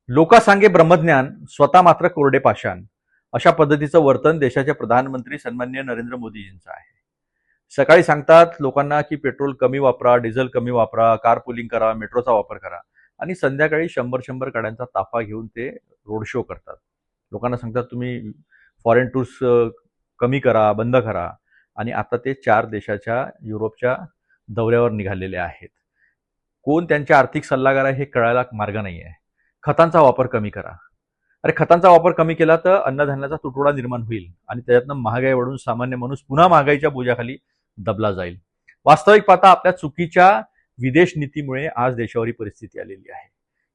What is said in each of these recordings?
लोकासांगे ब्रह्मज्ञान, स्वतः मात्र कोरडे पाषाण, अशा पद्धतीचं वर्तन देशाचे प्रधानमंत्री सन्माननीय नरेंद्र मोदीजींचं आहे. सकाळी सांगतात लोकांना की पेट्रोल कमी वापरा, डिझेल कमी वापरा, कार पुलिंग करा, मेट्रोचा वापर करा, आणि संध्याकाळी 100 गाड्यांचा ताफा घेऊन ते रोड शो करतात. लोकांना सांगतात तुम्ही फॉरेन टूर्स कमी करा, बंद करा, आणि आता ते 4 देशाच्या युरोपच्या दौऱ्यावर निघालेले आहेत. कोण त्यांचे आर्थिक सल्लागार आहे हे कळायला मार्ग नाही आहे. खतांचा वापर कमी करा. अरे खतांचा वापर कमी केला तर अन्नधान्याचा तुटवडा निर्माण होईल आणि त्याच्यातनं महागाई वाढून सामान्य माणूस पुन्हा महागाईच्या बोजाखाली दबला जाईल. वास्तविक पाहता आपल्या चुकीच्या विदेश नीतीमुळे आज देशावर ही परिस्थिती आलेली आहे.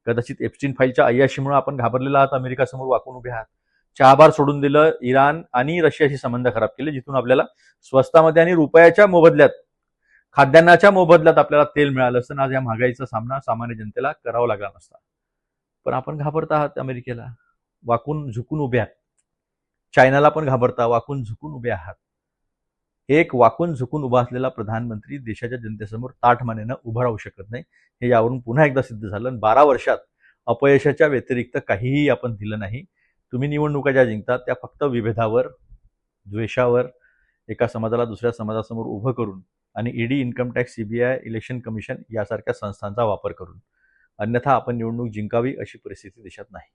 कदाचित एप्स्टीन फाईलच्या अय्याशीमुळे आपण घाबरलेला आहात, अमेरिकासमोर वाकून उभे आहात, चहाबार सोडून दिलं, इराण आणि रशियाशी संबंध खराब केले, जिथून आपल्याला स्वस्तामध्ये आणि रुपयाच्या मोबदल्यात, खाद्यान्नाच्या मोबदल्यात आपल्याला तेल मिळालं असतं, आज या महागाईचा सामना सामान्य जनतेला करावा लागला नसता. पण आपण घाबरत आहात अमेरिकेला, वाकून झुकून उभे आहात. चायनाला पण घाबरता, वाकून झुकून उभे आहात. एक वाकून झुकून उभा असलेला प्रधानमंत्री देशाच्या जनतेसमोर ताठमानेनं उभं राहू शकत नाही, हे यावरून पुन्हा एकदा सिद्ध झालं. 12 वर्षात अपयशाच्या व्यतिरिक्त काहीही आपण दिलं नाही. तुम्ही निवडणुका ज्या जिंकतात त्या फक्त विभेदावर, द्वेषावर, एका समाजाला दुसऱ्या समाजासमोर उभं करून, आणि ED, income tax, CBI, election commission यासारख्या संस्थांचा वापर करून. अन्यथा आपण निवडणूक जिंकावी अशी परिस्थिती देशात नाही.